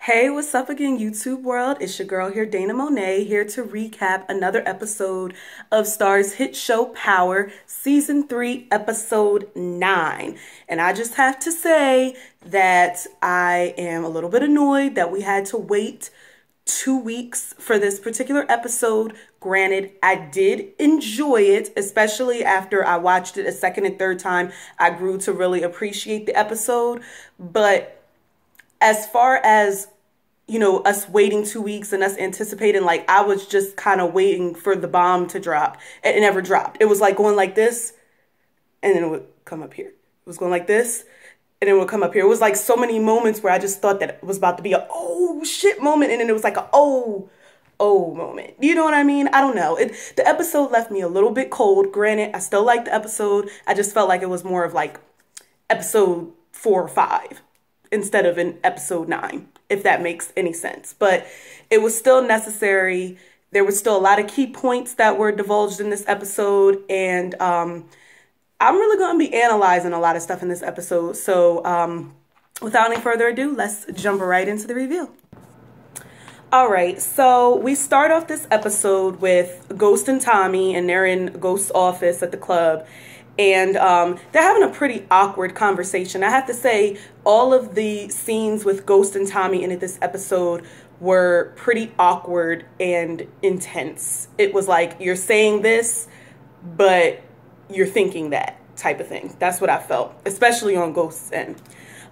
Hey, what's up again, YouTube world? It's your girl here, Dana Monet, here to recap another episode of Star's hit show Power, Season 3, Episode 9. And I just have to say that I am a little bit annoyed that we had to wait 2 weeks for this particular episode. Granted, I did enjoy it, especially after I watched it a second and third time. I grew to really appreciate the episode, but as far as, us waiting 2 weeks and us anticipating, like, I was just kind of waiting for the bomb to drop. And it never dropped. It was like going like this, and then it would come up here. It was going like this, and it would come up here. It was like so many moments where I just thought that it was about to be a oh shit moment, and then it was like a oh moment. You know what I mean? I don't know. The episode left me a little bit cold. Granted, I still liked the episode. I just felt like it was more of like episode 4 or 5. Instead of in episode 9, if that makes any sense. But it was still necessary. There was still a lot of key points that were divulged in this episode. And I'm really going to be analyzing a lot of stuff in this episode. So without any further ado, let's jump right into the review. All right, so we start off this episode with Ghost and Tommy, and they're in Ghost's office at the club. And they're having a pretty awkward conversation. I have to say, all of the scenes with Ghost and Tommy in this episode were pretty awkward and intense. It was like, you're saying this, but you're thinking that type of thing. That's what I felt, especially on Ghost's end.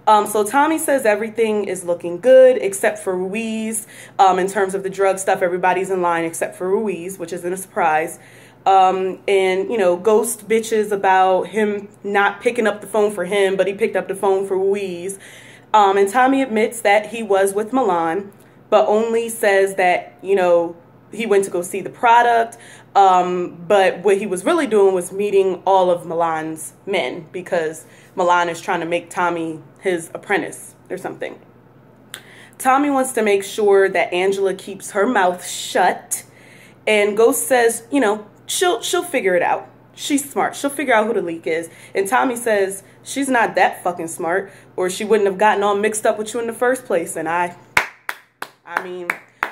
So Tommy says everything is looking good except for Ruiz. In terms of the drug stuff, everybody's in line except for Ruiz, which isn't a surprise. And, Ghost bitches about him not picking up the phone for him, but he picked up the phone for Ruiz. And Tommy admits that he was with Milan, but only says that, he went to go see the product. But what he was really doing was meeting all of Milan's men, because Milan is trying to make Tommy his apprentice or something. Tommy wants to make sure that Angela keeps her mouth shut. And Ghost says, she'll figure it out. She's smart. She'll figure out who the leak is. And Tommy says she's not that fucking smart, or she wouldn't have gotten all mixed up with you in the first place. And I mean,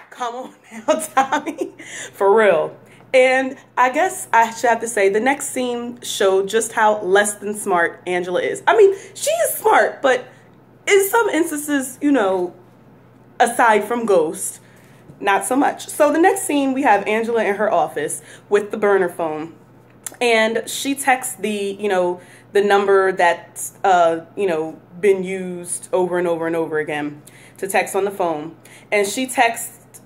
come on now, Tommy, for real. And I guess I should have to say the next scene showed just how less than smart Angela is. I mean, she is smart, but in some instances, aside from Ghost, not so much. So the next scene, we have Angela in her office with the burner phone, and she texts the number that's been used over and over and over again to text on the phone. And she texts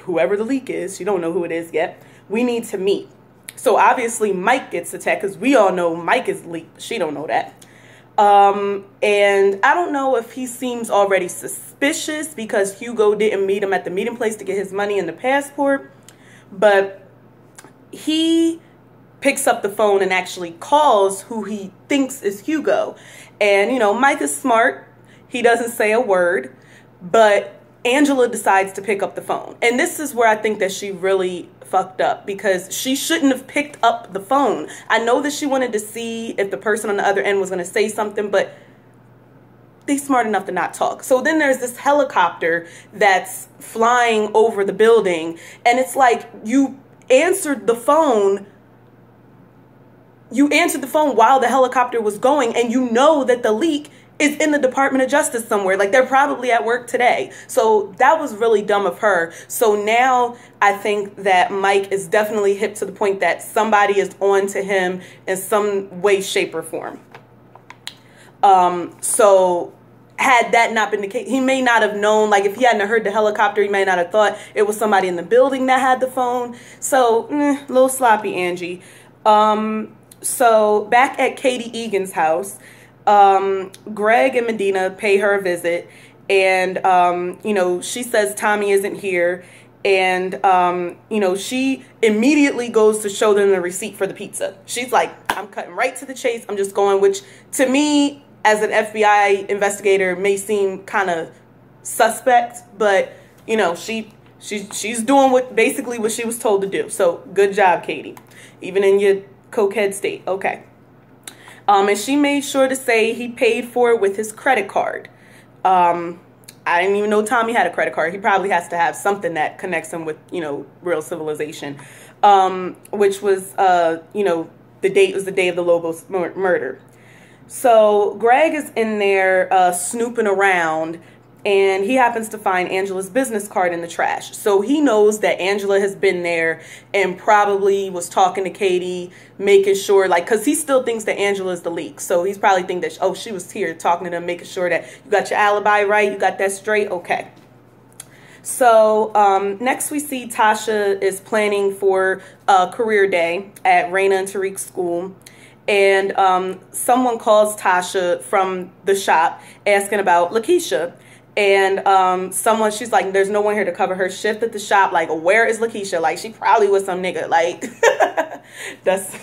whoever the leak is. She don't know who it is yet. We need to meet. So obviously Mike gets the text, because we all know Mike is the leak. She don't know that. And I don't know if he seems already suspicious because Hugo didn't meet him at the meeting place to get his money and the passport, but he picks up the phone and actually calls who he thinks is Hugo. And, Mike is smart. He doesn't say a word, but Angela decides to pick up the phone. And this is where I think that she really fucked up, because she shouldn't have picked up the phone. I know that she wanted to see if the person on the other end was going to say something, but they smart enough to not talk. So then there's this helicopter that's flying over the building, and it's like you answered the phone. You answered the phone while the helicopter was going, and you know that the leak is in the Department of Justice somewhere. Like, they're probably at work today. So that was really dumb of her. So now I think that Mike is definitely hip to the point that somebody is on to him in some way, shape, or form. So had that not been the case, he may not have known. Like, if he hadn't heard the helicopter, he may not have thought it was somebody in the building that had the phone. So, a little sloppy, Angie. So back at Katie Egan's house, Greg and Medina pay her a visit, and she says Tommy isn't here, and she immediately goes to show them the receipt for the pizza. She's like, I'm cutting right to the chase. I'm just going, which to me as an FBI investigator may seem kind of suspect, but she's doing basically what she was told to do. So good job, Katie, even in your cokehead state. Okay. And she made sure to say he paid for it with his credit card. I didn't even know Tommy had a credit card. He probably has to have something that connects him with, real civilization. Which was, the date was the day of the Lobos murder. So Greg is in there snooping around, and he happens to find Angela's business card in the trash. So he knows that Angela has been there and probably was talking to Katie, making sure, because he still thinks that Angela is the leak. So he's probably thinking that, oh, she was here talking to them, making sure that you got your alibi right, you got that straight, okay. So next we see Tasha is planning for a career day at Raina and Tariq's school. And someone calls Tasha from the shop asking about Lakeisha. And she's like, there's no one here to cover her shift at the shop. Like, where is Lakeisha? Like, she probably was some nigga. Like, that's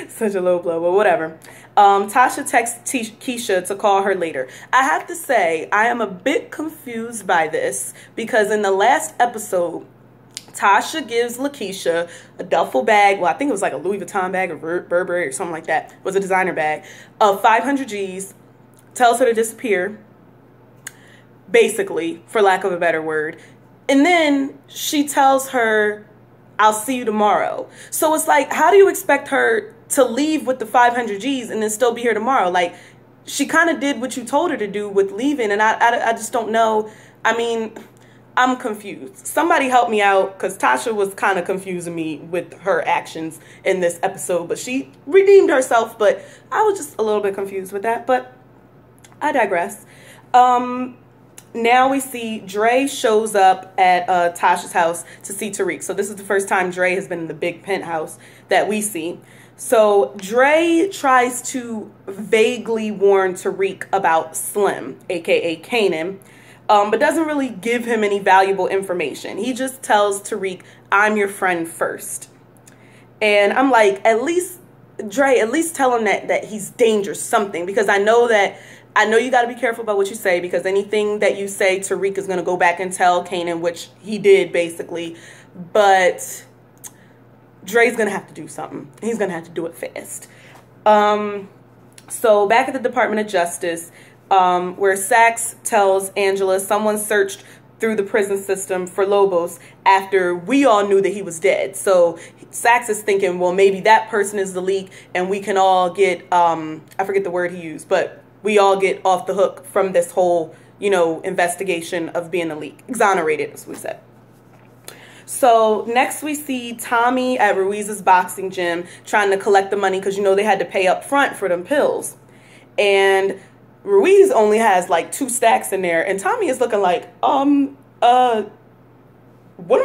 such a low blow, but whatever. Tasha texts Keisha to call her later. I have to say, I am a bit confused by this because in the last episode, Tasha gives Lakeisha a duffel bag. Well, I think it was like a Louis Vuitton bag or Burberry or something like that. It was a designer bag of 500 G's. Tells her to disappear, basically, for lack of a better word. And then she tells her, I'll see you tomorrow. So it's like, how do you expect her to leave with the 500 G's and then still be here tomorrow? Like, she kind of did what you told her to do with leaving. And I just don't know. I mean, I'm confused. Somebody help me out, because Tasha was kind of confusing me with her actions in this episode. But she redeemed herself. But I was just a little bit confused with that. But I digress. Now we see Dre shows up at Tasha's house to see Tariq. So this is the first time Dre has been in the big penthouse that we see. So Dre tries to vaguely warn Tariq about Slim, aka Kanan, but doesn't really give him any valuable information. He just tells Tariq, I'm your friend first. And I'm like, Dre, at least tell him that he's dangerous, something, because I know you got to be careful about what you say, because anything that you say, Tariq is going to go back and tell Kanan, which he did basically. But Dre's going to have to do something. He's going to have to do it fast. So back at the Department of Justice, where Saxe tells Angela someone searched through the prison system for Lobos after we all knew that he was dead. So Saxe is thinking, well, maybe that person is the leak and we can all get, I forget the word he used, but we all get off the hook from this whole, investigation of being the leak. Exonerated, as we said. So next we see Tommy at Ruiz's boxing gym trying to collect the money because, they had to pay up front for them pills. And Ruiz only has like 2 stacks in there. And Tommy is looking like, what am I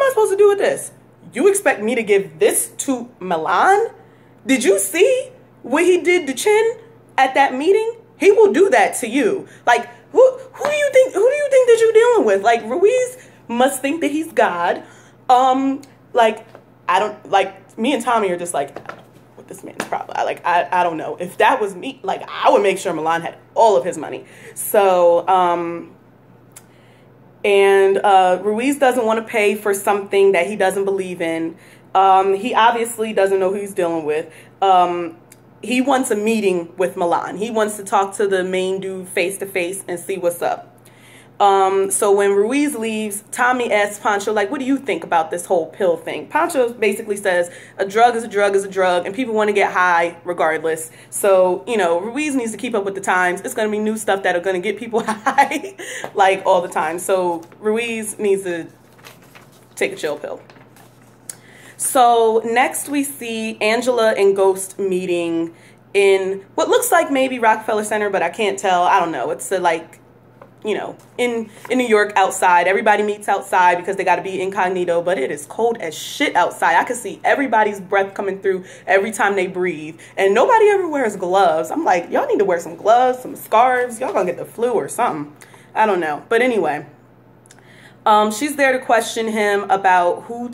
supposed to do with this? You expect me to give this to Milan? Did you see what he did to Chin at that meeting? He will do that to you. Like, who do you think that you're dealing with? Like, Ruiz must think that he's God. Me and Tommy are just like, what this man's problem? I don't know. If that was me, I would make sure Milan had all of his money. So, Ruiz doesn't want to pay for something that he doesn't believe in. He obviously doesn't know who he's dealing with. He wants a meeting with Milan. He wants to talk to the main dude face to face and see what's up. So when Ruiz leaves, Tommy asks Pancho, what do you think about this whole pill thing? Pancho basically says a drug is a drug is a drug, and people want to get high regardless. So, Ruiz needs to keep up with the times. It's going to be new stuff that are going to get people high, all the time. So Ruiz needs to take a chill pill. So next we see Angela and Ghost meeting in what looks like maybe Rockefeller Center, but I can't tell. I don't know. It's in New York outside. Everybody meets outside because they got to be incognito, but it is cold as shit outside. I can see everybody's breath coming through every time they breathe, and nobody ever wears gloves. I'm like, y'all need to wear some gloves, some scarves. Y'all gonna get the flu or something. I don't know. But anyway, she's there to question him about who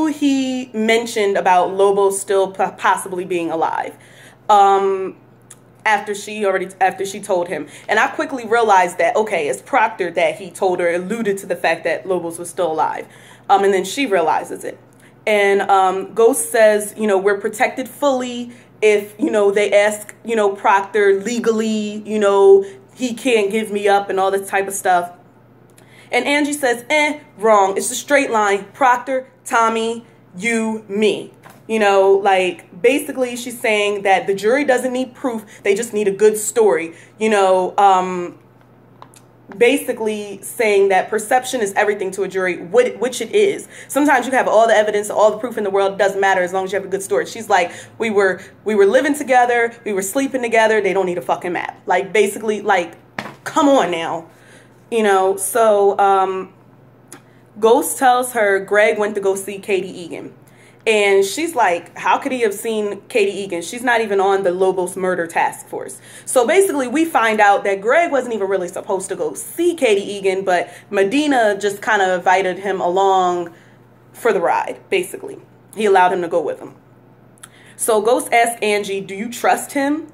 he mentioned about Lobo still possibly being alive. After she told him. And I quickly realized that, okay, it's Proctor that he told her, alluded to the fact that Lobos was still alive. And then she realizes it. And Ghost says, we're protected fully if, you know, they ask, you know, Proctor legally, you know, he can't give me up and all this type of stuff. And Angie says, wrong. It's a straight line. Proctor, Tommy, you, me. You know, like, basically she's saying that the jury doesn't need proof. They just need a good story. You know, basically saying that perception is everything to a jury, which it is. Sometimes you have all the evidence, all the proof in the world. It doesn't matter as long as you have a good story. She's like, we were living together. We were sleeping together. They don't need a fucking map. Like, basically, like, come on now. You know, so Ghost tells her Greg went to go see Katie Egan. And she's like, how could he have seen Katie Egan? She's not even on the Lobos murder task force. So basically we find out that Greg wasn't even really supposed to go see Katie Egan, but Medina just kind of invited him along for the ride, basically. He allowed him to go with him. So Ghost asks Angie, do you trust him?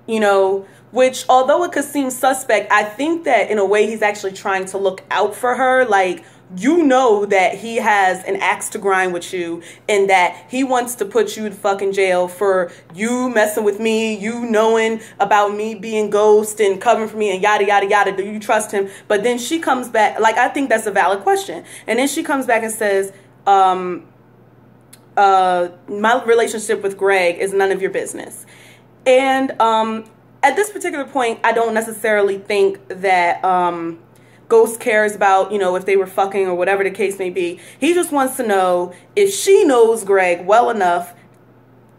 You know, which, although it could seem suspect, I think that in a way he's actually trying to look out for her. Like, you know that he has an axe to grind with you and that he wants to put you in fucking jail for you messing with me, you knowing about me being Ghost and covering for me and yada, yada, yada. Do you trust him? But then she comes back, like, I think that's a valid question. And then she comes back and says, my relationship with Greg is none of your business. And at this particular point, I don't necessarily think that Ghost cares about, you know, if they were fucking or whatever the case may be. He just wants to know if she knows Greg well enough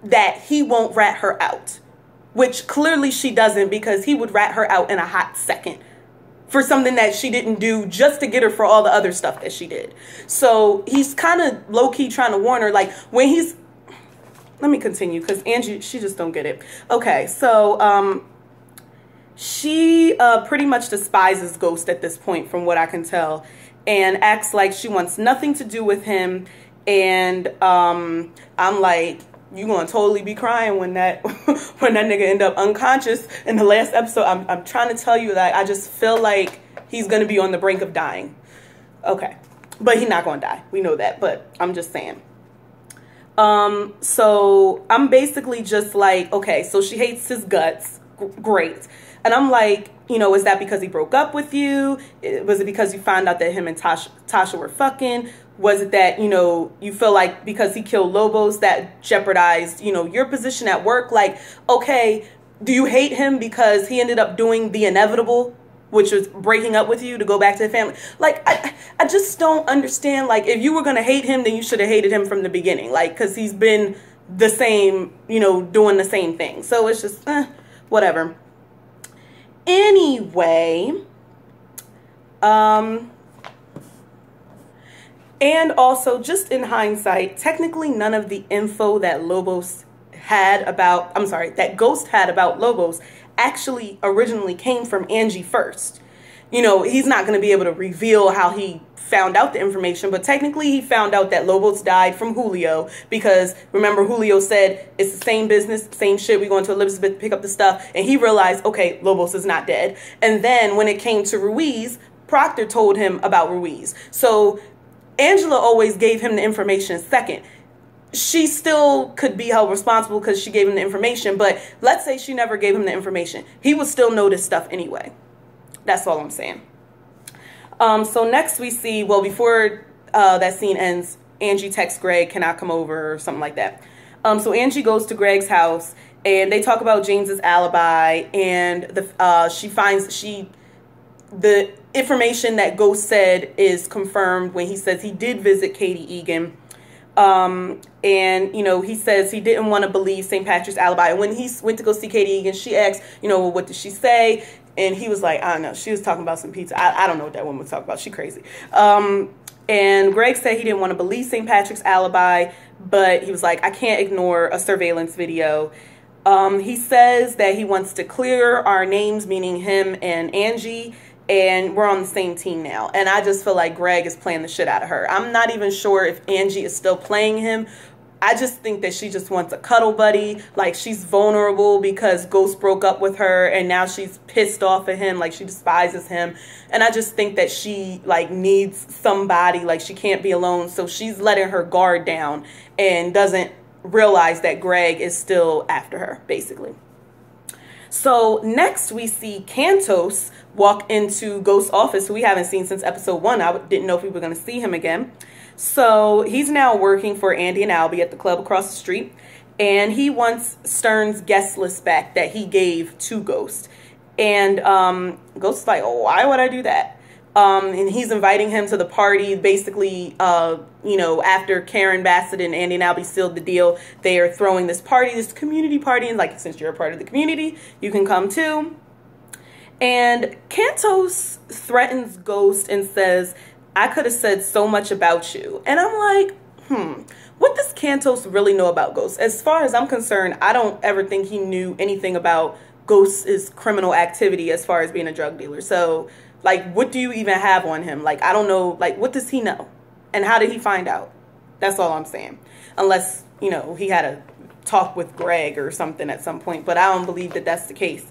that he won't rat her out. Which clearly she doesn't, because he would rat her out in a hot second for something that she didn't do just to get her for all the other stuff that she did. So he's kind of low-key trying to warn her, like, when he's... Let me continue, because Angie, she just don't get it. Okay, so she pretty much despises Ghost at this point, from what I can tell, and acts like she wants nothing to do with him. And I'm like, you gonna totally be crying when that when that nigga end up unconscious in the last episode. I'm trying to tell you that I just feel like he's gonna be on the brink of dying. Okay, but he's not gonna die. We know that, but I'm just saying. So I'm basically just like, okay, so she hates his guts. Great. And I'm like, you know, is that because he broke up with you? Was it because you found out that him and Tasha were fucking? Was it that, you know, you feel like because he killed Lobos that jeopardized, you know, your position at work? Like, okay, do you hate him because he ended up doing the inevitable, which was breaking up with you to go back to the family? Like, I just don't understand. Like, if you were going to hate him, then you should have hated him from the beginning. Like, because he's been the same, you know, doing the same thing. So it's just, whatever. Anyway, and also, just in hindsight, technically none of the info that Lobos had about, I'm sorry, that Ghost had about Lobos actually originally came from Angie first. You know, he's not going to be able to reveal how he found out the information, but technically he found out that Lobos died from Julio, because remember, Julio said it's the same business, same shit, we going to Elizabeth to pick up the stuff, and he realized, okay, Lobos is not dead. And then when it came to Ruiz, Proctor told him about Ruiz. So Angela always gave him the information second. She still could be held responsible because she gave him the information, but let's say she never gave him the information. He would still know this stuff anyway. That's all I'm saying. So next we see, well, before that scene ends, Angie texts Greg, can I come over, or something like that. So Angie goes to Greg's house, and they talk about James's alibi, and she finds the information that Ghost said is confirmed when he says he did visit Katie Egan. And, you know, he says he didn't want to believe St. Patrick's alibi. And when he went to go see Katie Egan, she asked, you know, well, what did she say? And he was like, I don't know. She was talking about some pizza. I don't know what that woman was talking about. She crazy. And Greg said he didn't want to believe St. Patrick's alibi, but he was like, I can't ignore a surveillance video. He says that he wants to clear our names, meaning him and Angie, and we're on the same team now. And I just feel like Greg is playing the shit out of her. I'm not even sure if Angie is still playing him. I just think that she just wants a cuddle buddy. Like, she's vulnerable because Ghost broke up with her, and now she's pissed off at him. Like, she despises him. And I just think that she, like, needs somebody. Like, she can't be alone. So she's letting her guard down and doesn't realize that Greg is still after her, basically. So next we see Cantos walk into Ghost's office, who we haven't seen since episode 1. I didn't know if we were going to see him again. So he's now working for Andy and Albie at the club across the street. And he wants Stern's guest list back that he gave to Ghost. And Ghost's like, oh, why would I do that? And he's inviting him to the party. Basically, you know, after Karen Bassett and Andy and Albie sealed the deal, they are throwing this party, this community party. And like, since you're a part of the community, you can come too. And Cantos threatens Ghost and says, I could have said so much about you. And I'm like, what does Cantos really know about Ghost? As far as I'm concerned, I don't ever think he knew anything about Ghost's criminal activity as far as being a drug dealer. So, like, what do you even have on him? Like, I don't know. Like, what does he know? And how did he find out? That's all I'm saying. Unless, you know, he had a talk with Greg or something at some point. But I don't believe that that's the case.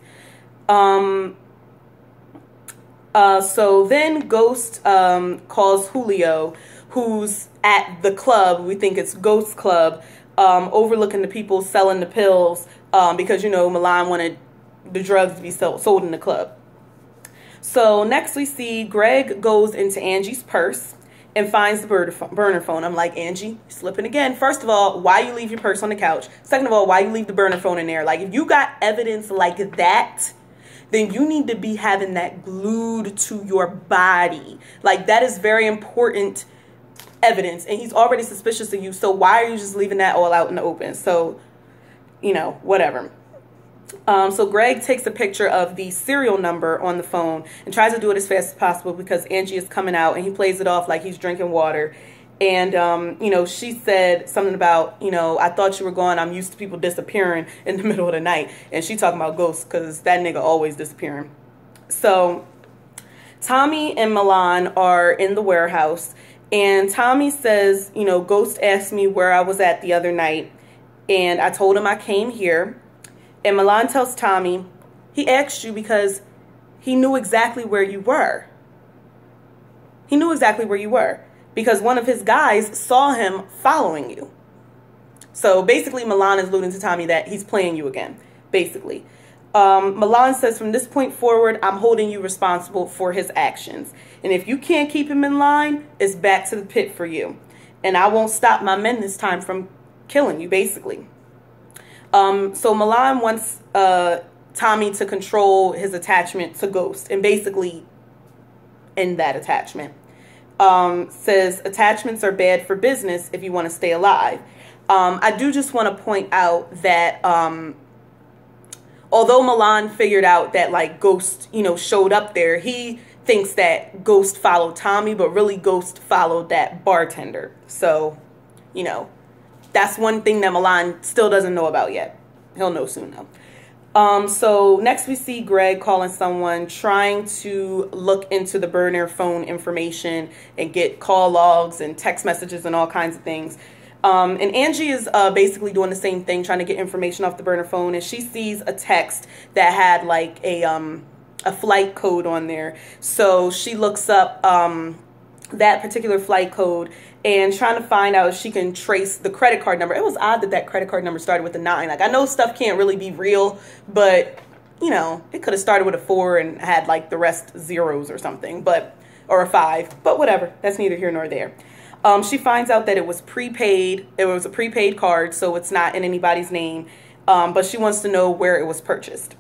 So then Ghost calls Julio, who's at the club. We think it's Ghost Club, overlooking the people selling the pills because, you know, Milan wanted the drugs to be sold in the club. So next we see Greg goes into Angie's purse and finds the burner phone. I'm like, Angie, you're slipping again. First of all, why you leave your purse on the couch? Second of all, why you leave the burner phone in there? Like, if you got evidence like that, then you need to be having that glued to your body. Like, that is very important evidence. And he's already suspicious of you. So why are you just leaving that all out in the open? So, you know, whatever. So Greg takes a picture of the serial number on the phone and tries to do it as fast as possible because Angie is coming out, and he plays it off like he's drinking water. And, you know, she said something about, you know, I thought you were gone. I'm used to people disappearing in the middle of the night. And she talking about ghosts because that nigga always disappearing. So Tommy and Milan are in the warehouse, and Tommy says, you know, Ghost asked me where I was at the other night, and I told him I came here. And Milan tells Tommy, he asked you because he knew exactly where you were. He knew exactly where you were because one of his guys saw him following you. So basically Milan is alluding to Tommy that he's playing you again, basically. Milan says, from this point forward, I'm holding you responsible for his actions. And if you can't keep him in line, it's back to the pit for you. And I won't stop my men this time from killing you, basically. So Milan wants Tommy to control his attachment to Ghost and basically end that attachment. Says attachments are bad for business if you want to stay alive. I do just want to point out that although Milan figured out that like Ghost, you know, showed up there, he thinks that Ghost followed Tommy, but really Ghost followed that bartender. So, you know, that's one thing that Milan still doesn't know about yet. He'll know soon though. So next we see Greg calling someone, trying to look into the burner phone information and get call logs and text messages and all kinds of things. And Angie is basically doing the same thing, trying to get information off the burner phone. And she sees a text that had like a flight code on there. So she looks up that particular flight code and trying to find out if she can trace the credit card number. It was odd that that credit card number started with a 9. Like, I know stuff can't really be real, but, you know, it could have started with a 4 and had, like, the rest zeros or something, but, or a 5. But whatever. That's neither here nor there. She finds out that it was prepaid. It was a prepaid card, so it's not in anybody's name. But she wants to know where it was purchased.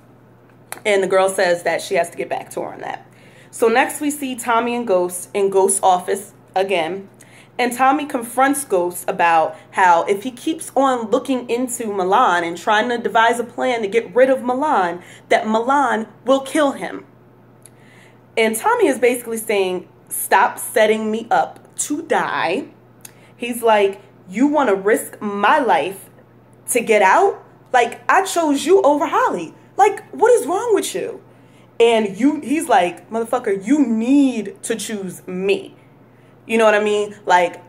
And the girl says that she has to get back to her on that. So next we see Tommy and Ghost in Ghost's office again. And Tommy confronts Ghost about how if he keeps on looking into Milan and trying to devise a plan to get rid of Milan, that Milan will kill him. And Tommy is basically saying, stop setting me up to die. He's like, you want to risk my life to get out? Like, I chose you over Holly. Like, what is wrong with you? And he's like, motherfucker, you need to choose me. You know what I mean? Like,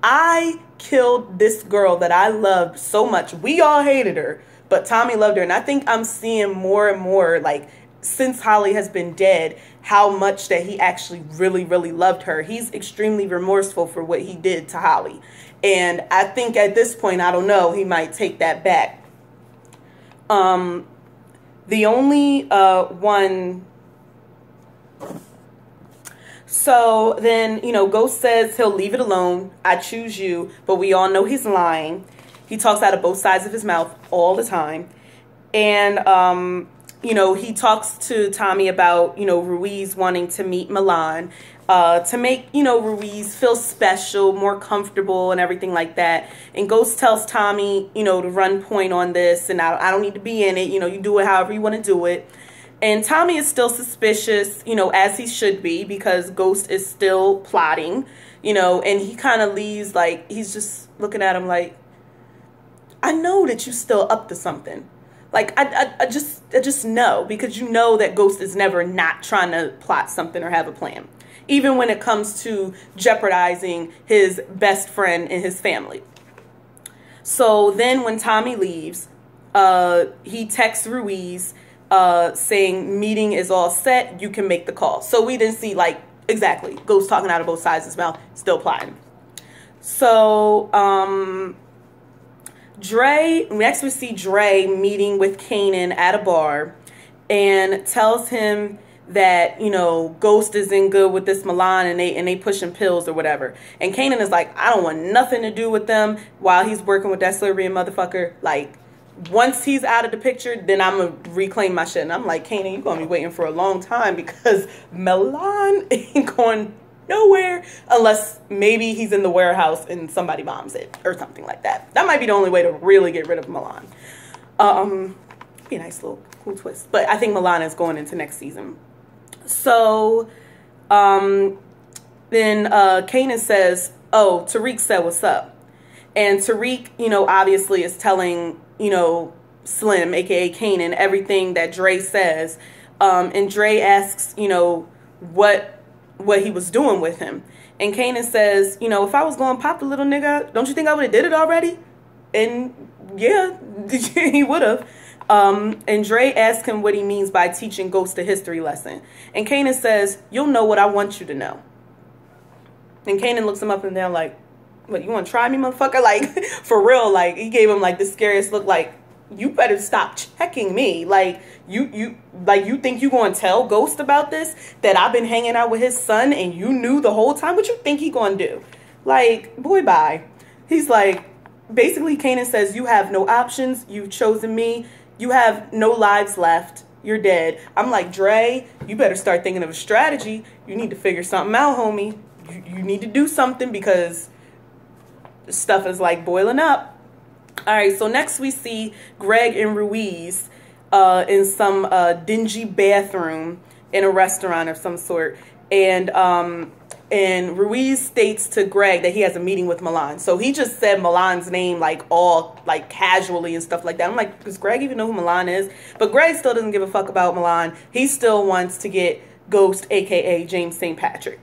I killed this girl that I loved so much. We all hated her, but Tommy loved her. And I think I'm seeing more and more, like, since Holly has been dead, how much that he actually really, really loved her. He's extremely remorseful for what he did to Holly. And I think at this point, I don't know, he might take that back. The only one... So then, you know, Ghost says he'll leave it alone. I choose you. But we all know he's lying. He talks out of both sides of his mouth all the time. And, you know, he talks to Tommy about, you know, Ruiz wanting to meet Milan to make, you know, Ruiz feel special, more comfortable and everything like that. And Ghost tells Tommy, you know, to run point on this and I don't need to be in it. You know, you do it however you want to do it. And Tommy is still suspicious, you know, as he should be, because Ghost is still plotting, you know, and he kind of leaves like, he's just looking at him like, I know that you still up to something. Like, I just know, because you know that Ghost is never not trying to plot something or have a plan, even when it comes to jeopardizing his best friend and his family. So then when Tommy leaves, he texts Ruiz, saying meeting is all set, you can make the call. So we didn't see, like, exactly, Ghost talking out of both sides of his mouth, still plotting. So next we see Dre meeting with Kanan at a bar and tells him that, you know, Ghost isn't good with this Milan and they pushing pills or whatever. And Kanan is like, I don't want nothing to do with them while he's working with that Serbian motherfucker. Like, once he's out of the picture, then I'm going to reclaim my shit. And I'm like, Kanan, you're going to be waiting for a long time, because Milan ain't going nowhere unless maybe he's in the warehouse and somebody bombs it or something like that. That might be the only way to really get rid of Milan. Be a nice little cool twist. But I think Milan is going into next season. So then Kanan says, oh, Tariq said what's up. And Tariq, you know, obviously is telling, you know, Slim, aka Kanan, everything that Dre says. And Dre asks, you know, what he was doing with him. And Kanan says, you know, if I was going to pop the little nigga, don't you think I would have did it already? And yeah, he would have. And Dre asks him what he means by teaching Ghost a history lesson. And Kanan says, you'll know what I want you to know. And Kanan looks him up and down like, what, you want to try me, motherfucker? Like, for real, like, he gave him, like, the scariest look, like, you better stop checking me. Like, you think you going to tell Ghost about this? That I've been hanging out with his son and you knew the whole time? What you think he going to do? Like, boy, bye. He's like, basically, Kanan says, you have no options. You've chosen me. You have no lives left. You're dead. I'm like, Dre, you better start thinking of a strategy. You need to figure something out, homie. You need to do something, because stuff is like boiling up. All right, so next we see Greg and Ruiz in some dingy bathroom in a restaurant of some sort. And Ruiz states to Greg that he has a meeting with Milan. So he just said Milan's name like all like casually and stuff like that. I'm like, does Greg even know who Milan is? But Greg still doesn't give a fuck about Milan. He still wants to get Ghost, aka James St. Patrick.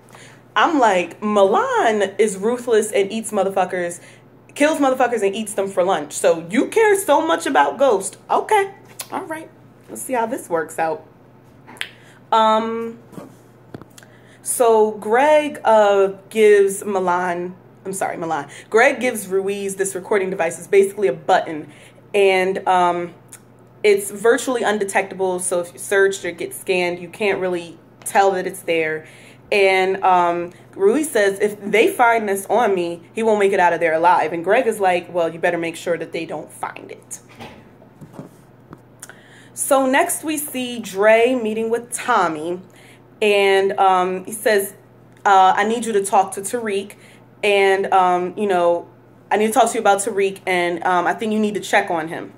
I'm like, Milan is ruthless and eats motherfuckers, kills motherfuckers and eats them for lunch. So you care so much about Ghost. Okay. All right. Let's see how this works out. So Greg gives Milan. Greg gives Ruiz this recording device. It's basically a button. And it's virtually undetectable. So if you search or get scanned, you can't really tell that it's there. And Ruiz says, if they find this on me, he won't make it out of there alive. And Greg is like, well, you better make sure that they don't find it. So next we see Dre meeting with Tommy. And he says, I need you to talk to Tariq. And, you know, I need to talk to you about Tariq. And I think you need to check on him.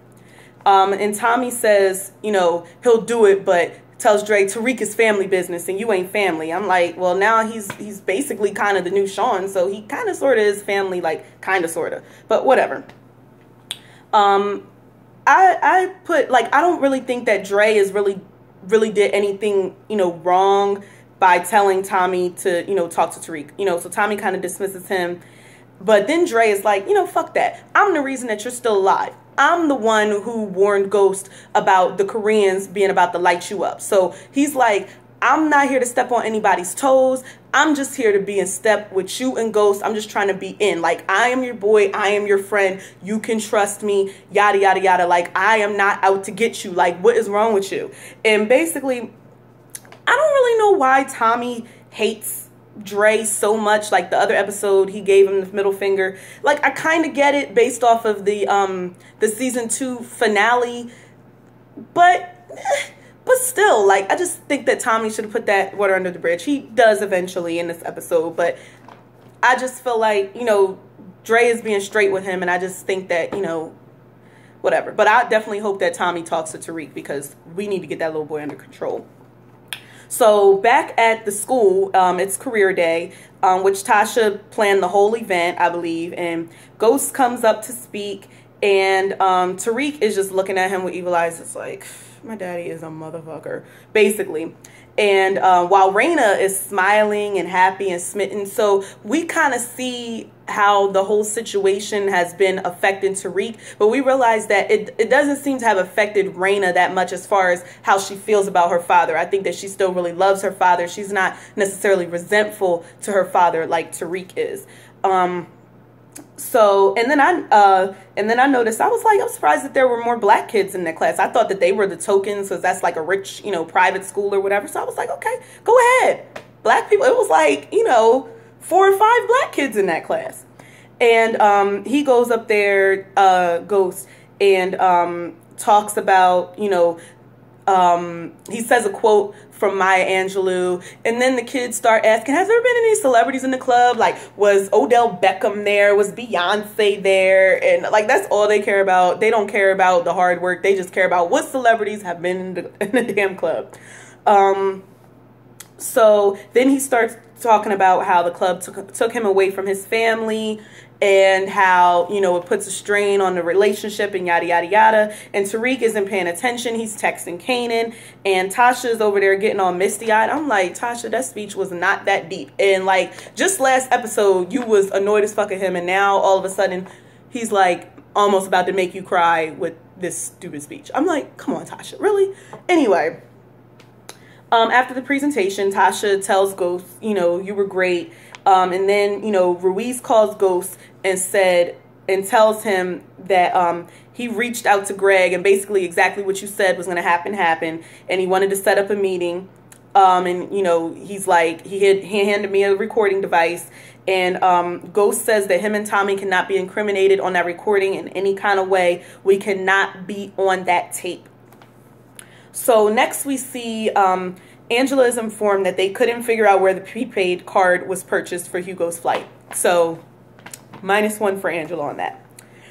And Tommy says, you know, he'll do it, but tells Dre, Tariq is family business and you ain't family. I'm like, well, now he's basically kind of the new Sean, so he kind of sort of is family, like kind of sort of, but whatever. I put, like, I don't really think that Dre is really did anything, you know, wrong by telling Tommy to, you know, talk to Tariq, you know, so Tommy kind of dismisses him. But then Dre is like, you know, fuck that. I'm the reason that you're still alive. I'm the one who warned Ghost about the Koreans being about to light you up. So he's like, I'm not here to step on anybody's toes. I'm just here to be in step with you and Ghost. I'm just trying to be in. Like, I am your boy. I am your friend. You can trust me. Yada, yada, yada. Like, I am not out to get you. Like, what is wrong with you? And basically, I don't really know why Tommy hates Dre so much. Like, the other episode, he gave him the middle finger. Like, I kind of get it based off of the season 2 finale. But still, like, I just think that Tommy should have put that water under the bridge. He does eventually in this episode, but I just feel like, you know, Dre is being straight with him, and I just think that, you know, whatever. But I definitely hope that Tommy talks to Tariq, because we need to get that little boy under control. So back at the school, it's career day, which Tasha planned the whole event, I believe, and Ghost comes up to speak, and Tariq is just looking at him with evil eyes. It's like, my daddy is a motherfucker, basically. And while Raina is smiling and happy and smitten, so we kind of see how the whole situation has been affecting Tariq, but we realize that it doesn't seem to have affected Raina that much as far as how she feels about her father. I think that she still really loves her father. She's not necessarily resentful to her father like Tariq is. So, and then I noticed, I was like, I'm surprised that there were more black kids in that class. I thought that they were the tokens, because that's like a rich, you know, private school or whatever. So I was like, okay, go ahead. Black people. It was like, you know, 4 or 5 black kids in that class. And he goes up there, Ghost, and talks about, you know, he says a quote from Maya Angelou, and then the kids start asking, has there been any celebrities in the club? Like, was Odell Beckham there? Was Beyonce there? And like, that's all they care about. They don't care about the hard work. They just care about what celebrities have been in the damn club. So then he starts talking about how the club took him away from his family, and how, you know, it puts a strain on the relationship and yada, yada, yada. And Tariq isn't paying attention. He's texting Kanan, and Tasha's over there getting all misty-eyed. I'm like, Tasha, that speech was not that deep. And like, just last episode, you was annoyed as fuck at him, and now all of a sudden, he's like almost about to make you cry with this stupid speech. I'm like, come on, Tasha, really? Anyway, after the presentation, Tasha tells Ghost, you know, you were great. And then, you know, Ruiz calls Ghost and tells him that he reached out to Greg, and basically exactly what you said was going to happen, and he wanted to set up a meeting. And, you know, he's like, he handed me a recording device, and Ghost says that him and Tommy cannot be incriminated on that recording in any kind of way. We cannot be on that tape. So next we see Angela is informed that they couldn't figure out where the prepaid card was purchased for Hugo's flight. So -1 for Angela on that.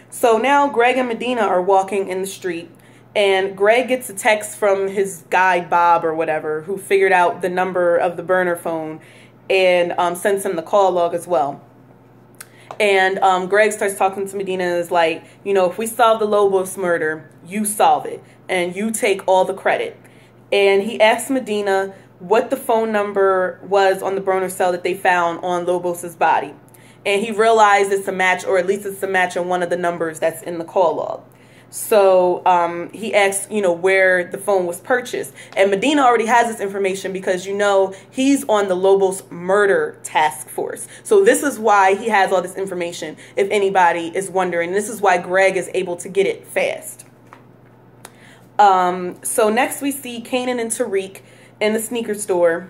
So now Greg and Medina are walking in the street, and Greg gets a text from his guy, Bob or whatever, who figured out the number of the burner phone, and sends him the call log as well. And Greg starts talking to Medina and is like, you know, if we solve the Lobos murder, you solve it, and you take all the credit. And he asks Medina what the phone number was on the burner cell that they found on Lobos's body. And he realized it's a match, or at least it's a match on one of the numbers that's in the call log. So he asks, you know, where the phone was purchased. And Medina already has this information because, you know, he's on the Lobos murder task force. So this is why he has all this information, if anybody is wondering. This is why Greg is able to get it fast. So next we see Kanan and Tariq in the sneaker store.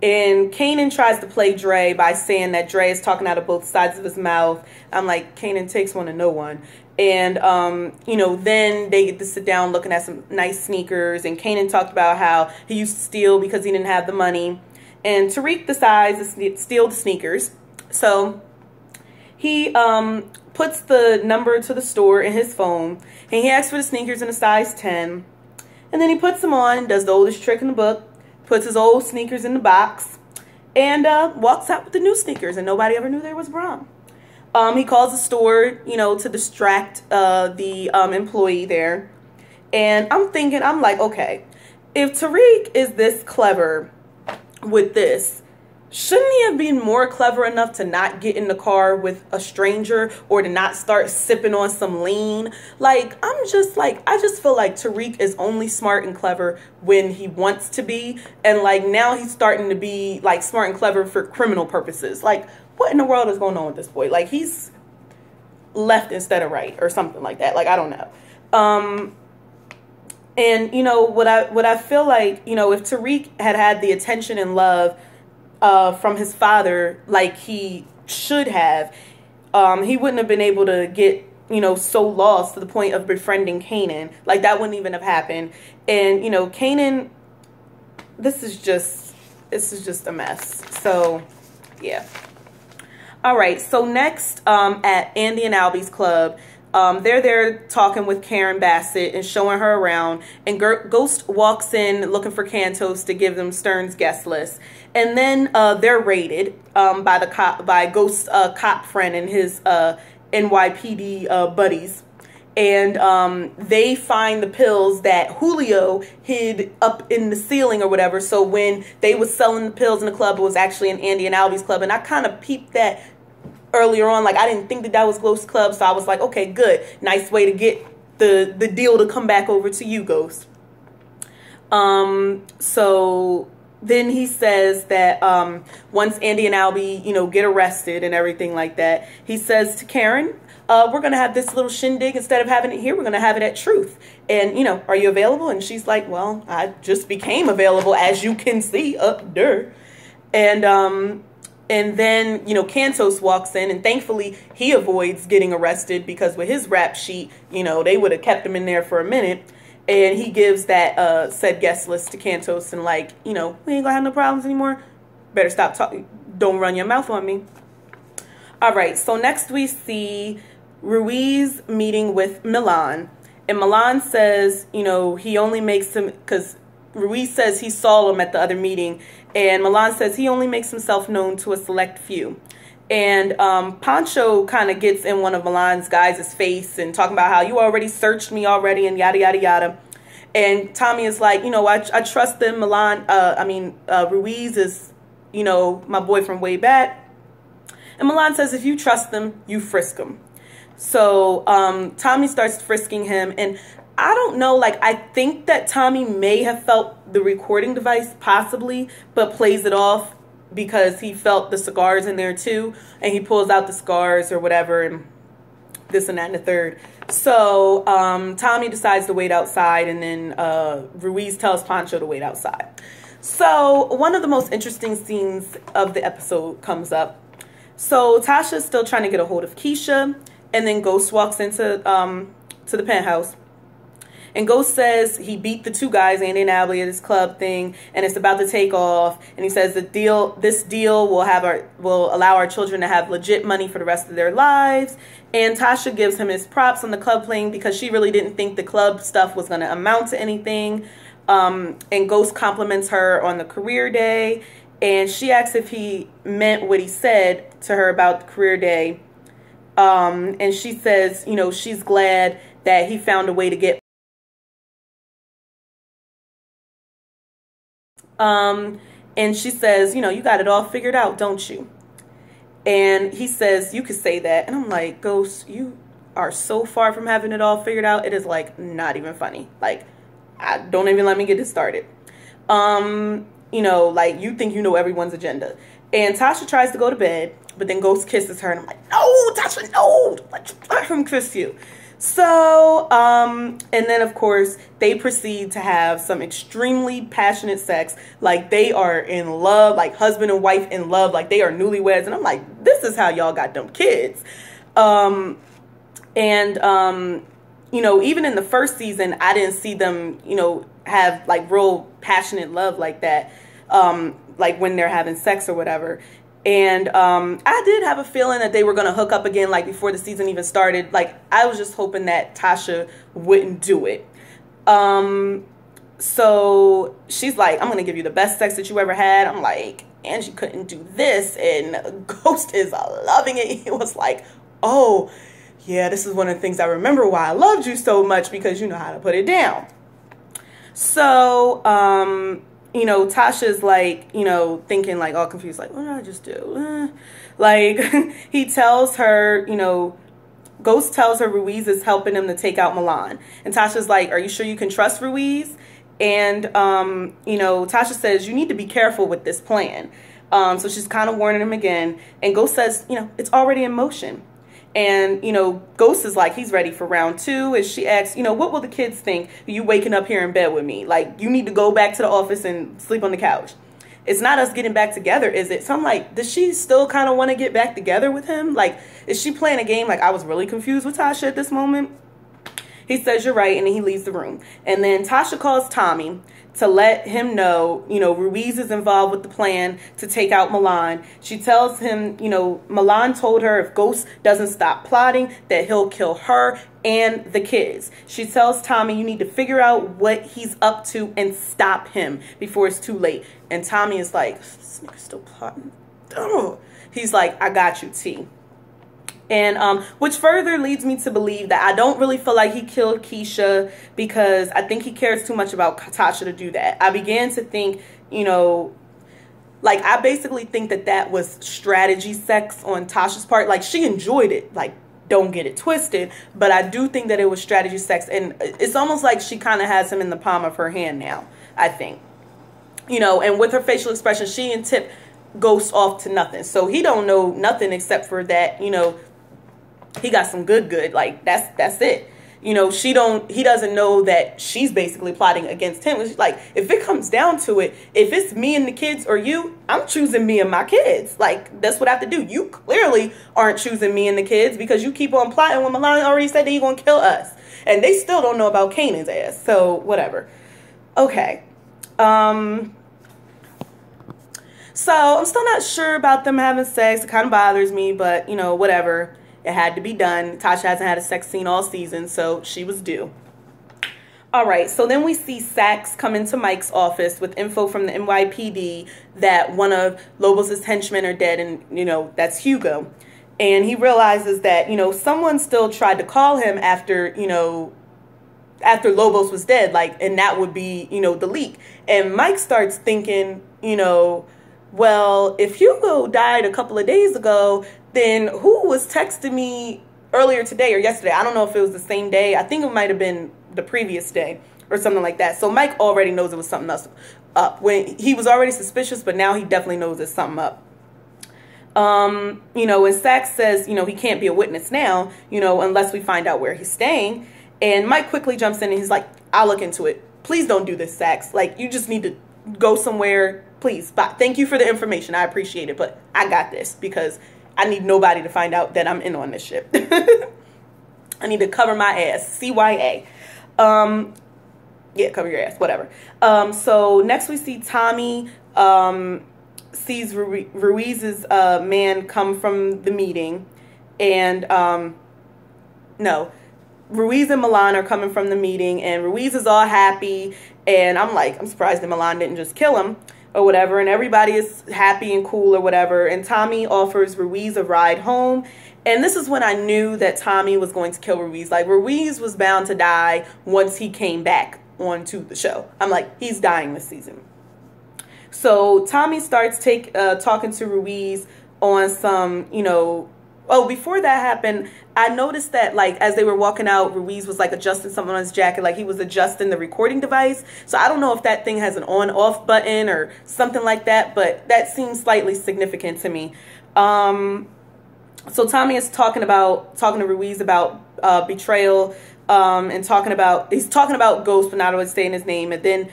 And Kanan tries to play Dre by saying that Dre is talking out of both sides of his mouth. I'm like, Kanan takes one to no one. And, you know, then they get to sit down looking at some nice sneakers. And Kanan talked about how he used to steal because he didn't have the money. And Tariq decides to steal the sneakers. So he puts the number to the store in his phone. And he asks for the sneakers in a size 10. And then he puts them on, does the oldest trick in the book, puts his old sneakers in the box, and walks out with the new sneakers. And nobody ever knew there was wrong. He calls the store, you know, to distract the employee there. And I'm thinking, I'm like, okay, if Tariq is this clever with this, shouldn't he have been more clever enough to not get in the car with a stranger or to not start sipping on some lean? Like, I just feel like Tariq is only smart and clever when he wants to be. And like now he's starting to be like smart and clever for criminal purposes. Like, what in the world is going on with this boy? Like, he's left instead of right or something like that. Like, I don't know. And you know, what I feel like, you know, if Tariq had the attention and love from his father like he should have, he wouldn't have been able to get, you know, so lost to the point of befriending Kanan. Like, that wouldn't even have happened. And, you know, Kanan, this is just a mess. So, yeah. All right. So next, at Andy and Albie's club, they're there talking with Karen Bassett and showing her around, and Ghost walks in looking for Cantos to give them Stern's guest list. And then they're raided by Ghost's cop friend and his NYPD buddies. And they find the pills that Julio hid up in the ceiling or whatever. So when they was selling the pills in the club, it was actually in Andy and Albie's club. And I kind of peeped that earlier on. Like, I didn't think that was Ghost's club. So I was like, okay, good. Nice way to get the deal to come back over to you, Ghost. So then he says that once Andy and Albie, you know, get arrested and everything like that, he says to Karen, we're going to have this little shindig. Instead of having it here, we're going to have it at Truth. And, you know, are you available? And she's like, well, I just became available, as you can see up there. And then, you know, Cantos walks in, and thankfully he avoids getting arrested, because with his rap sheet, you know, they would have kept him in there for a minute. And he gives that said guest list to Cantos and like, you know, we ain't gonna have no problems anymore. Better stop talking. Don't run your mouth on me. All right. So next we see Ruiz meeting with Milan. And Milan says, you know, he only makes him, because Ruiz says he saw him at the other meeting. And Milan says he only makes himself known to a select few. And Pancho kind of gets in one of Milan's guys' face and talking about how you already searched me already and yada, yada, yada. And Tommy is like, you know, I trust them. Ruiz is, you know, my boy from way back. And Milan says, if you trust them, you frisk them. So Tommy starts frisking him. And I don't know, like, I think that Tommy may have felt the recording device possibly, but plays it off because he felt the cigars in there too, and he pulls out the cigars or whatever, and this and that and the third. So Tommy decides to wait outside, and then Ruiz tells Pancho to wait outside. So one of the most interesting scenes of the episode comes up. So Tasha's still trying to get a hold of Keisha, and then Ghost walks into to the penthouse. And Ghost says he beat the two guys, Andy and Albie, at this club thing, and it's about to take off. And he says this deal will allow our children to have legit money for the rest of their lives. And Tasha gives him his props on the club thing because she really didn't think the club stuff was going to amount to anything. And Ghost compliments her on the career day, and she asks if he meant what he said to her about the career day. And she says, you know, she's glad that he found a way to get. And she says, you know, you got it all figured out, don't you? And he says, you could say that. And I'm like, Ghost, you are so far from having it all figured out. It is like not even funny. Like, don't even let me get this started. You know, like, you think you know everyone's agenda. And Tasha tries to go to bed, but then Ghost kisses her, and I'm like, no, Tasha, no, let him kiss you. So, and then of course they proceed to have some extremely passionate sex. Like, they are in love, like husband and wife in love, like they are newlyweds. And I'm like, this is how y'all got them kids. You know, even in the first season, I didn't see them, you know, have like real passionate love like that. Like when they're having sex or whatever. And I did have a feeling that they were going to hook up again, like before the season even started. Like, I was just hoping that Tasha wouldn't do it. So she's like, I'm going to give you the best sex that you ever had. I'm like, Angie couldn't do this. And Ghost is loving it. He was like, oh, yeah, this is one of the things I remember why I loved you so much, because you know how to put it down. So, Tasha's like, thinking like all confused, like, what did I just do? Like, he tells her, Ghost tells her Ruiz is helping him to take out Milan. And Tasha's like, are you sure you can trust Ruiz? And, Tasha says, you need to be careful with this plan. So she's kind of warning him again. And Ghost says, it's already in motion. And, Ghost is like, he's ready for round 2. And she asks, what will the kids think you waking up here in bed with me? Like, you need to go back to the office and sleep on the couch. It's not us getting back together, is it? So I'm like, does she still kind of want to get back together with him? Like, is she playing a game? Like, I was really confused with Tasha at this moment. He says, you're right, and then he leaves the room. And then Tasha calls Tommy to let him know, Ruiz is involved with the plan to take out Milan. She tells him, Milan told her if Ghost doesn't stop plotting, that he'll kill her and the kids. She tells Tommy, you need to figure out what he's up to and stop him before it's too late. And Tommy is like, this nigga's still plotting. Ugh. He's like, I got you, T. And which further leads me to believe that I don't really feel like he killed Keisha, because I think he cares too much about Tasha to do that. I began to think, like, I basically think that was strategy sex on Tasha's part. Like, she enjoyed it. Like, don't get it twisted. But I do think that it was strategy sex. And it's almost like she kind of has him in the palm of her hand now, I think. And with her facial expression, she and Tip Ghost off to nothing. So he don't know nothing except for that, he got some good. Like, that's it. He doesn't know that she's basically plotting against him. It's like, if it comes down to it, if it's me and the kids or you, I'm choosing me and my kids. Like, that's what I have to do. You clearly aren't choosing me and the kids because you keep on plotting when Milan already said that he's going to kill us. And they still don't know about Kanan's ass. So, whatever. Okay. So, I'm still not sure about them having sex. It kind of bothers me, but, whatever. It had to be done. Tasha hasn't had a sex scene all season, so she was due. All right, so then we see Sax come into Mike's office with info from the NYPD that one of Lobos' henchmen are dead, and, that's Hugo. And he realizes that, someone still tried to call him after Lobos was dead, like, and that would be, the leak. And Mike starts thinking, well, if Hugo died a couple of days ago, then who was texting me earlier today or yesterday? I don't know if it was the same day. I think it might have been the previous day or something like that. So Mike already knows it was something else up. When he was already suspicious, but now he definitely knows there's something up. And Sax says, he can't be a witness now, unless we find out where he's staying. And Mike quickly jumps in and he's like, I'll look into it. Please don't do this, Sax. Like, you just need to go somewhere. Please. Thank you for the information. I appreciate it. But I got this because I need nobody to find out that I'm in on this shit. I need to cover my ass. CYA. Yeah, cover your ass. Whatever. So next we see Tommy sees Ruiz's man come from the meeting. And, no. Ruiz and Milan are coming from the meeting. And Ruiz is all happy. And I'm like, I'm surprised that Milan didn't just kill him. Or whatever, and everybody is happy and cool or whatever, and Tommy offers Ruiz a ride home. And this is when I knew that Tommy was going to kill Ruiz. Like, Ruiz was bound to die once he came back onto the show. I'm like, he's dying this season. So Tommy starts talking to Ruiz on some, oh, before that happened, I noticed that, like, as they were walking out, Ruiz was, like, adjusting something on his jacket. Like, he was adjusting the recording device. So I don't know if that thing has an on-off button or something like that, but that seems slightly significant to me. So Tommy is talking to Ruiz about betrayal, and he's talking about Ghost, but not always saying his name. And then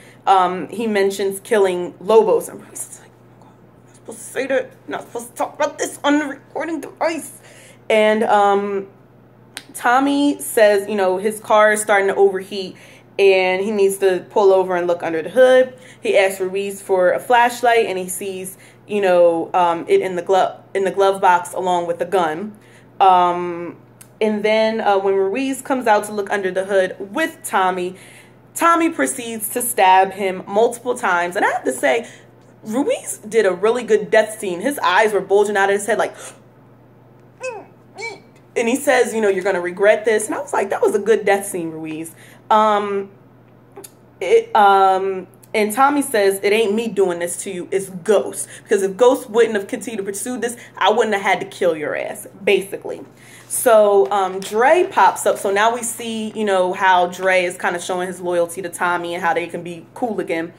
he mentions killing Lobos. And Ruiz is like, oh, I'm not supposed to say that. I'm not supposed to talk about this on the recording device. And Tommy says, his car is starting to overheat and he needs to pull over and look under the hood. He asks Ruiz for a flashlight and he sees, it in the glove box along with the gun. And then when Ruiz comes out to look under the hood with Tommy proceeds to stab him multiple times. And I have to say, Ruiz did a really good death scene. His eyes were bulging out of his head like... And he says, you're going to regret this. And I was like, that was a good death scene, Ruiz. And And Tommy says, it ain't me doing this to you, it's Ghost. Because if Ghost wouldn't have continued to pursue this, I wouldn't have had to kill your ass, basically. So Dre pops up. So now we see, you know, how Dre is kind of showing his loyalty to Tommy and how they can be cool again,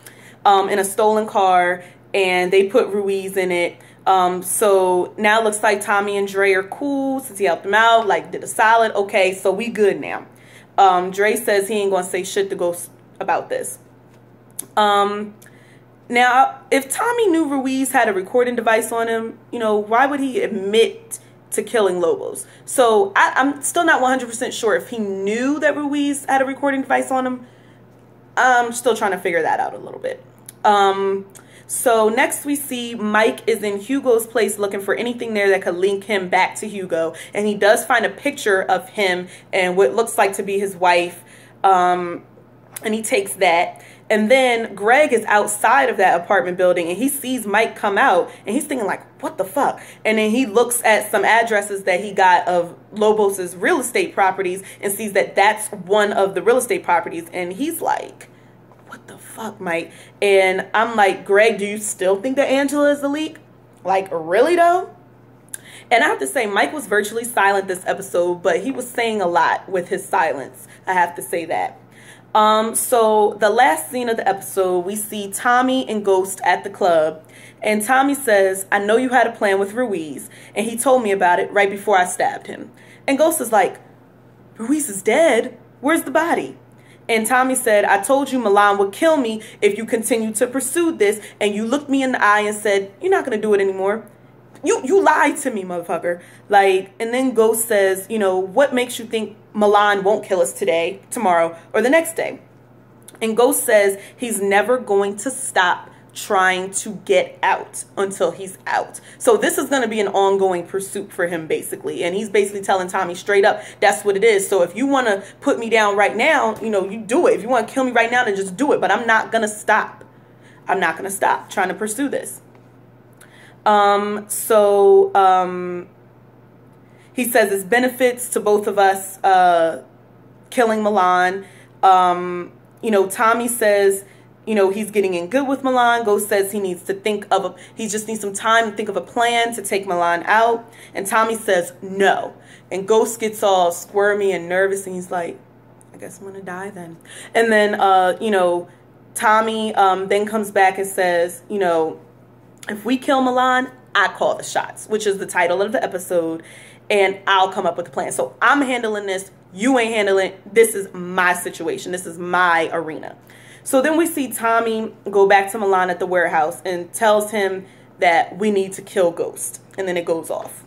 in a stolen car. And they put Ruiz in it. So now it looks like Tommy and Dre are cool since he helped them out, like did a solid. Okay, so we good now. Dre says he ain't gonna say shit to Ghost about this. Now, if Tommy knew Ruiz had a recording device on him, you know, why would he admit to killing Lobos? So I'm still not 100% sure if he knew that Ruiz had a recording device on him. I'm still trying to figure that out a little bit. So next we see Mike is in Hugo's place looking for anything there that could link him back to Hugo. And he does find a picture of him and what looks like to be his wife. And he takes that. And then Greg is outside of that apartment building and he sees Mike come out and he's thinking like, what the fuck? And then he looks at some addresses that he got of Lobos's real estate properties and sees that that's one of the real estate properties. And he's like, what the fuck, Mike? And I'm like, Greg, do you still think that Angela is the leak? Like, really though? And I have to say, Mike was virtually silent this episode, but he was saying a lot with his silence. I have to say that. So the last scene of the episode, we see Tommy and Ghost at the club. And Tommy says, I know you had a plan with Ruiz. And he told me about it right before I stabbed him. And Ghost is like, Ruiz is dead? Where's the body? And Tommy said, I told you Milan would kill me if you continued to pursue this. And you looked me in the eye and said, you're not going to do it anymore. You lied to me, motherfucker. Like, and then Ghost says, you know, what makes you think Milan won't kill us today, tomorrow, or the next day? And Ghost says he's never going to stop trying to get out until he's out. So this is going to be an ongoing pursuit for him, basically. And he's basically telling Tommy straight up, that's what it is. So if you want to put me down right now, you know, you do it. If you want to kill me right now, then just do it. But I'm not going to stop. I'm not going to stop trying to pursue this. He says it's benefits to both of us, killing Milan. You know, Tommy says, you know, he's getting in good with Milan. Ghost says he needs to think of he just needs some time to think of a plan to take Milan out. And Tommy says no. And Ghost gets all squirmy and nervous and he's like, I guess I'm gonna die then. And then, you know, Tommy then comes back and says, you know, if we kill Milan, I call the shots, which is the title of the episode, and I'll come up with a plan. So I'm handling this. You ain't handling it. This is my situation. This is my arena. So then we see Tommy go back to Milan at the warehouse and tells him that we need to kill Ghost. And then it goes off.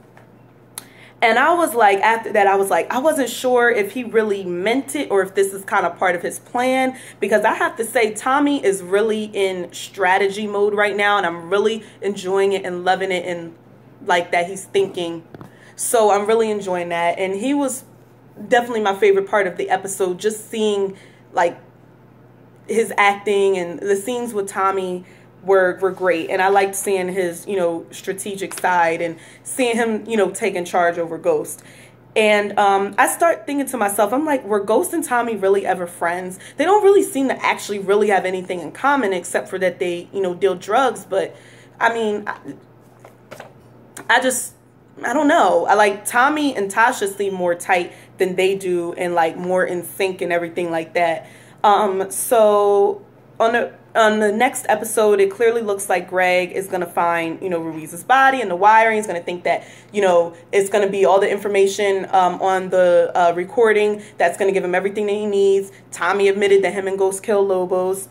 And I was like, after that, I was like, I wasn't sure if he really meant it or if this is kind of part of his plan. Because I have to say, Tommy is really in strategy mode right now. And I'm really enjoying it and loving it and like that he's thinking. So I'm really enjoying that. And he was definitely my favorite part of the episode. Just seeing like his acting and the scenes with Tommy were great. And I liked seeing his, you know, strategic side and seeing him, you know, taking charge over Ghost. And I start thinking to myself, I'm like, were Ghost and Tommy really ever friends? They don't really seem to actually really have anything in common except for that they, you know, deal drugs. But I mean, I don't know. I like Tommy and Tasha seem more tight than they do and like more in sync and everything like that. So on the next episode, it clearly looks like Greg is going to find, you know, Ruiz's body and the wiring. He's going to think that, you know, it's going to be all the information on the recording that's going to give him everything that he needs. Tommy admitted that him and Ghost killed Lobos.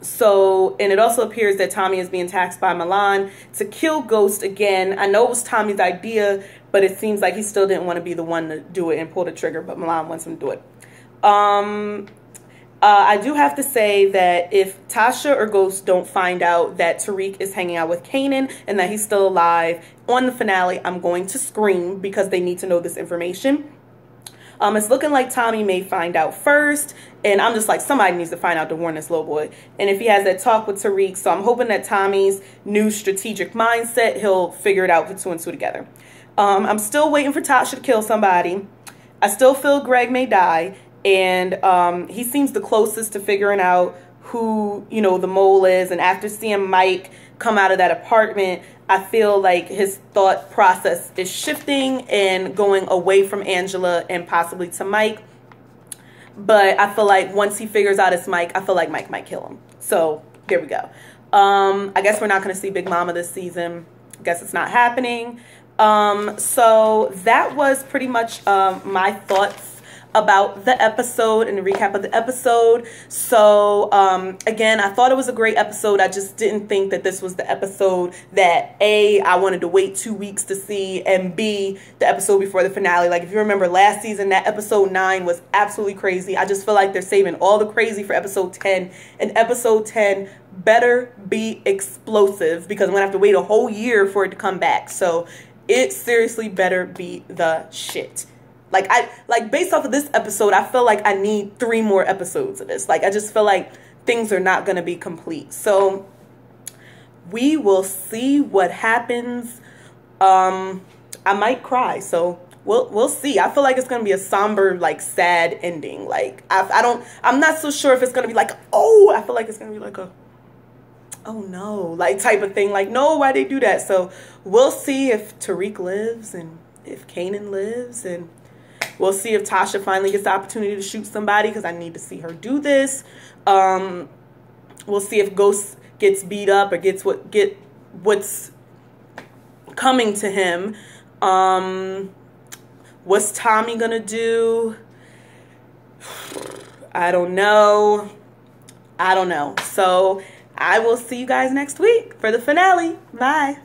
So, and it also appears that Tommy is being taxed by Milan to kill Ghost again. I know it was Tommy's idea, but it seems like he still didn't want to be the one to do it and pull the trigger, but Milan wants him to do it. I do have to say that if Tasha or Ghost don't find out that Tariq is hanging out with Kanan and that he's still alive on the finale, I'm going to scream because they need to know this information. It's looking like Tommy may find out first, and I'm just like, somebody needs to find out to warn this little boy. And if he has that talk with Tariq, so I'm hoping that Tommy's new strategic mindset, he'll figure it out, put two and two together. I'm still waiting for Tasha to kill somebody. I still feel Greg may die. And he seems the closest to figuring out who, you know, the mole is. And after seeing Mike come out of that apartment, I feel like his thought process is shifting and going away from Angela and possibly to Mike. But I feel like once he figures out it's Mike, I feel like Mike might kill him. So there we go. I guess we're not going to see Big Mama this season. I guess it's not happening. So that was pretty much my thoughts about the episode and the recap of the episode. So again, I thought it was a great episode. I just didn't think that this was the episode that A, I wanted to wait 2 weeks to see, and B, the episode before the finale. Like if you remember last season, that episode 9 was absolutely crazy. I just feel like they're saving all the crazy for episode 10, and episode 10 better be explosive because I'm gonna have to wait a whole year for it to come back. So it seriously better be the shit. Like based off of this episode, I feel like I need 3 more episodes of this. Like I just feel like things are not going to be complete. So we will see what happens. I might cry. So we'll see. I feel like it's going to be a somber, like sad ending. Like I'm not so sure if it's going to be like, oh, I feel like it's going to be like a, oh no, like type of thing. Like, no, why they do that? So we'll see if Tariq lives and if Kanan lives, and we'll see if Tasha finally gets the opportunity to shoot somebody because I need to see her do this. We'll see if Ghost gets beat up or gets what's coming to him. What's Tommy gonna do? I don't know. So I will see you guys next week for the finale. Bye.